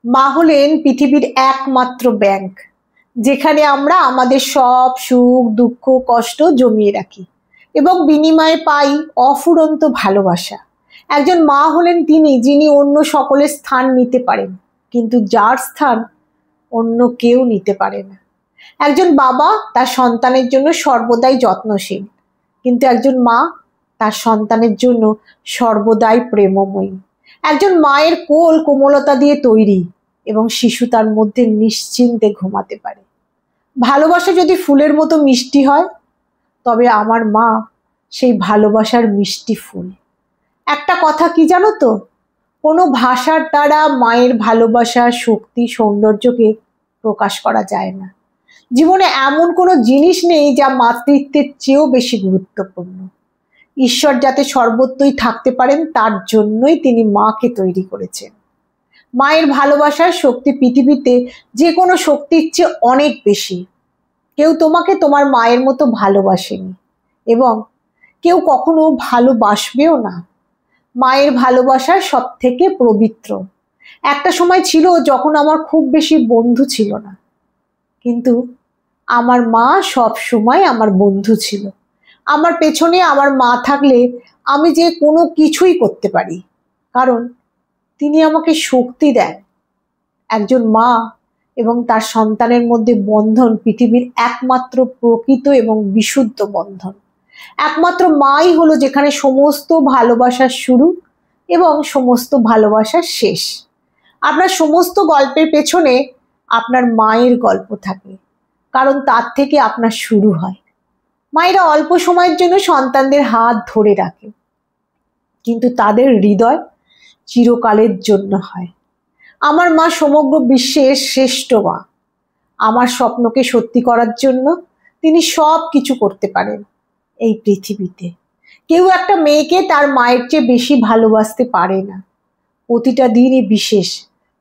মা হলেন পৃথিবীর একমাত্র ব্যাংক, যেখানে আমরা আমাদের সব সুখ দুঃখ কষ্ট জমিয়ে রাখি এবং বিনিময়ে পাই অফুরন্ত ভালোবাসা। একজন মা হলেন তিনি, যিনি অন্য সকলের স্থান নিতে পারেন, কিন্তু যার স্থান অন্য কেউ নিতে পারে না। একজন বাবা তার সন্তানের জন্য সর্বদাই যত্নশীল, কিন্তু একজন মা তার সন্তানের জন্য সর্বদাই প্রেমময়ী। একজন মায়ের কোল কোমলতা দিয়ে তৈরি এবং শিশু তার মধ্যে নিশ্চিন্তে ঘুমাতে পারে। ভালোবাসা যদি ফুলের মতো মিষ্টি হয়, তবে আমার মা সেই ভালোবাসার মিষ্টি ফুল। একটা কথা কি জানো তো, কোনো ভাষার দ্বারা মায়ের ভালোবাসা শক্তি সৌন্দর্যকে প্রকাশ করা যায় না। জীবনে এমন কোনো জিনিস নেই যা মাতৃত্বের চেয়েও বেশি গুরুত্বপূর্ণ। ঈশ্বর যাতে সর্বত্রই থাকতে পারেন, তার জন্যই তিনি মাকে তৈরি করেছেন। মায়ের ভালোবাসার শক্তি পৃথিবীতে যে কোনো শক্তির চেয়ে অনেক বেশি। কেউ তোমাকে তোমার মায়ের মতো ভালোবাসেনি এবং কেউ কখনো ভালোবাসবেও না। মায়ের ভালোবাসা সব থেকে পবিত্র। একটা সময় ছিল যখন আমার খুব বেশি বন্ধু ছিল না, কিন্তু আমার মা সব সময় আমার বন্ধু ছিল। আমার পেছনে আমার মা থাকলে আমি যে কোনো কিছুই করতে পারি, কারণ তিনি আমাকে শক্তি দেন। একজন মা এবং তার সন্তানের মধ্যে বন্ধন পৃথিবীর একমাত্র প্রকৃত এবং বিশুদ্ধ বন্ধন। একমাত্র মাই হলো যেখানে সমস্ত ভালোবাসার শুরু এবং সমস্ত ভালোবাসার শেষ। আপনার সমস্ত গল্পের পেছনে আপনার মায়ের গল্প থাকে, কারণ তার থেকে আপনার শুরু হয়। মায়েরা অল্প সময়ের জন্য সন্তানদের হাত ধরে রাখে, কিন্তু তাদের হৃদয় চিরকালের জন্য হয়। আমার মা সমগ্র বিশ্বের শ্রেষ্ঠ মা। আমার স্বপ্নকে সত্যি করার জন্য তিনি সব কিছু করতে পারেন এই পৃথিবীতে। কেউ একটা মেয়েকে তার মায়ের চেয়ে বেশি ভালোবাসতে পারে না। প্রতিটা দিনই বিশেষ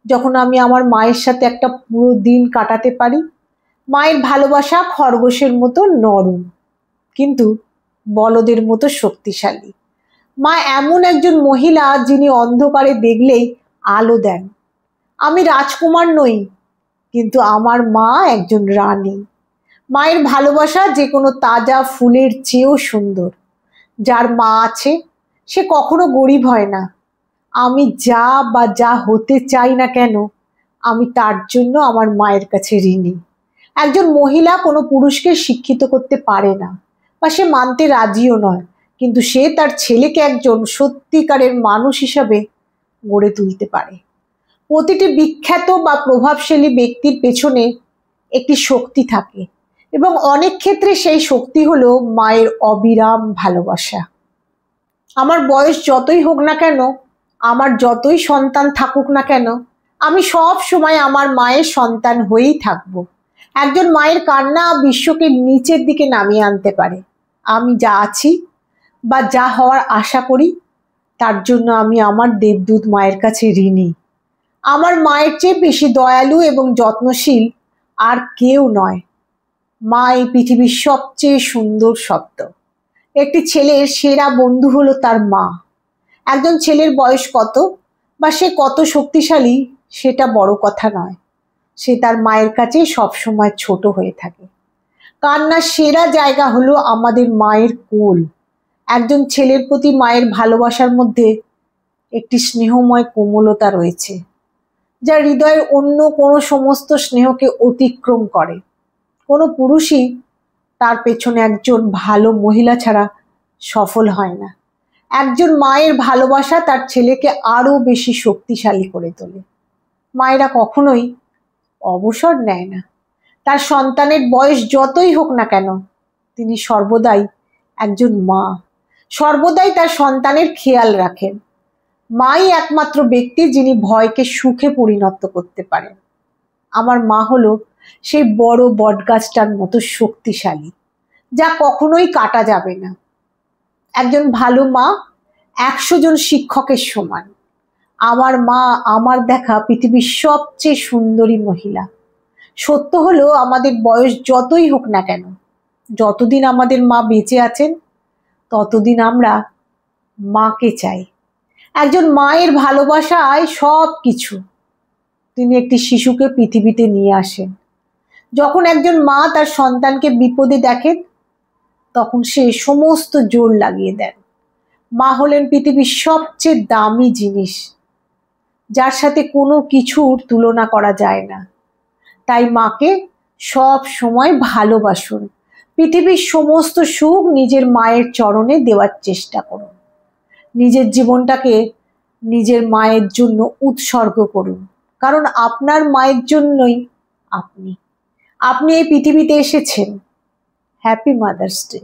যখন আমি আমার মায়ের সাথে একটা পুরো দিন কাটাতে পারি। মায়ের ভালোবাসা খরগোশের মতো নরম, কিন্তু বলদের মতো শক্তিশালী। মা এমন একজন মহিলা যিনি অন্ধকারে দেখলেই আলো দেন। আমি রাজকুমার নই, কিন্তু আমার মা একজন রানী। মায়ের ভালোবাসা যে কোনো তাজা ফুলের চেয়েও সুন্দর। যার মা আছে সে কখনো গরিব হয় না। আমি যা হতে চাই না কেন, আমি তার জন্য আমার মায়ের কাছে ঋণী। একজন মহিলা কোনো পুরুষকে শিক্ষিত করতে পারে না, বা সে মানতে রাজিও নয়, কিন্তু সে তার ছেলেকে একজন সত্যিকারের মানুষ হিসাবে গড়ে তুলতে পারে। প্রতিটি বিখ্যাত বা প্রভাবশালী ব্যক্তির পেছনে একটি শক্তি থাকে, এবং অনেক ক্ষেত্রে সেই শক্তি হলো মায়ের অবিরাম ভালোবাসা। আমার বয়স যতই হোক না কেন, আমার যতই সন্তান থাকুক না কেন, আমি সব সময় আমার মায়ের সন্তান হয়েই থাকব। একজন মায়ের কান্না বিশ্বকে নিচের দিকে নামিয়ে আনতে পারে। আমি যা আছি বা যা হওয়ার আশা করি, তার জন্য আমি আমার দেবদূত মায়ের কাছে ঋণী। আমার মায়ের চেয়ে বেশি দয়ালু এবং যত্নশীল আর কেউ নয়। মা এই পৃথিবীর সবচেয়ে সুন্দর শব্দ। একটি ছেলের সেরা বন্ধু হলো তার মা। একজন ছেলের বয়স কত বা সে কত শক্তিশালী সেটা বড় কথা নয়, সে তার মায়ের কাছে সবসময় ছোট হয়ে থাকে। কান্নার সেরা জায়গা হলো আমাদের মায়ের কোল। একজন ছেলের প্রতি মায়ের ভালোবাসার মধ্যে একটি স্নেহময় কোমলতা রয়েছে, যা হৃদয়ের অন্য কোনো সমস্ত স্নেহকে অতিক্রম করে। কোনো পুরুষই তার পেছনে একজন ভালো মহিলা ছাড়া সফল হয় না। একজন মায়ের ভালোবাসা তার ছেলেকে আরো বেশি শক্তিশালী করে তোলে। মায়েরা কখনোই অবসর নেয় না। তার সন্তানের বয়স যতই হোক না কেন, তিনি সর্বদাই একজন মা, সর্বদাই তার সন্তানের খেয়াল রাখেন। মাই একমাত্র ব্যক্তি যিনি ভয়কে সুখে পরিণত করতে পারেন। আমার মা হলো সেই বড় বটগাছটার মতো শক্তিশালী, যা কখনোই কাটা যাবে না। একজন ভালো মা 100 জন শিক্ষকের সমান। আমার মা আমার দেখা পৃথিবীর সবচেয়ে সুন্দরী মহিলা। সত্য হলো, আমাদের বয়স যতই হোক না কেন, যতদিন আমাদের মা বেঁচে আছেন, ততদিন আমরা মাকে চাই। একজন মায়ের ভালোবাসায় সব কিছু। তিনি একটি শিশুকে পৃথিবীতে নিয়ে আসেন। যখন একজন মা তার সন্তানকে বিপদে দেখেন, তখন সে সমস্ত জোর লাগিয়ে দেন। মা হলেন পৃথিবীর সবচেয়ে দামি জিনিস, যার সাথে কোনো কিছুর তুলনা করা যায় না। তাই মাকে সব সময় ভালোবাসুন। পৃথিবীর সমস্ত সুখ নিজের মায়ের চরণে দেওয়ার চেষ্টা করুন। নিজের জীবনটাকে নিজের মায়ের জন্য উৎসর্গ করুন, কারণ আপনার মায়ের জন্যই আপনি এই পৃথিবীতে এসেছেন। Happy mother's day.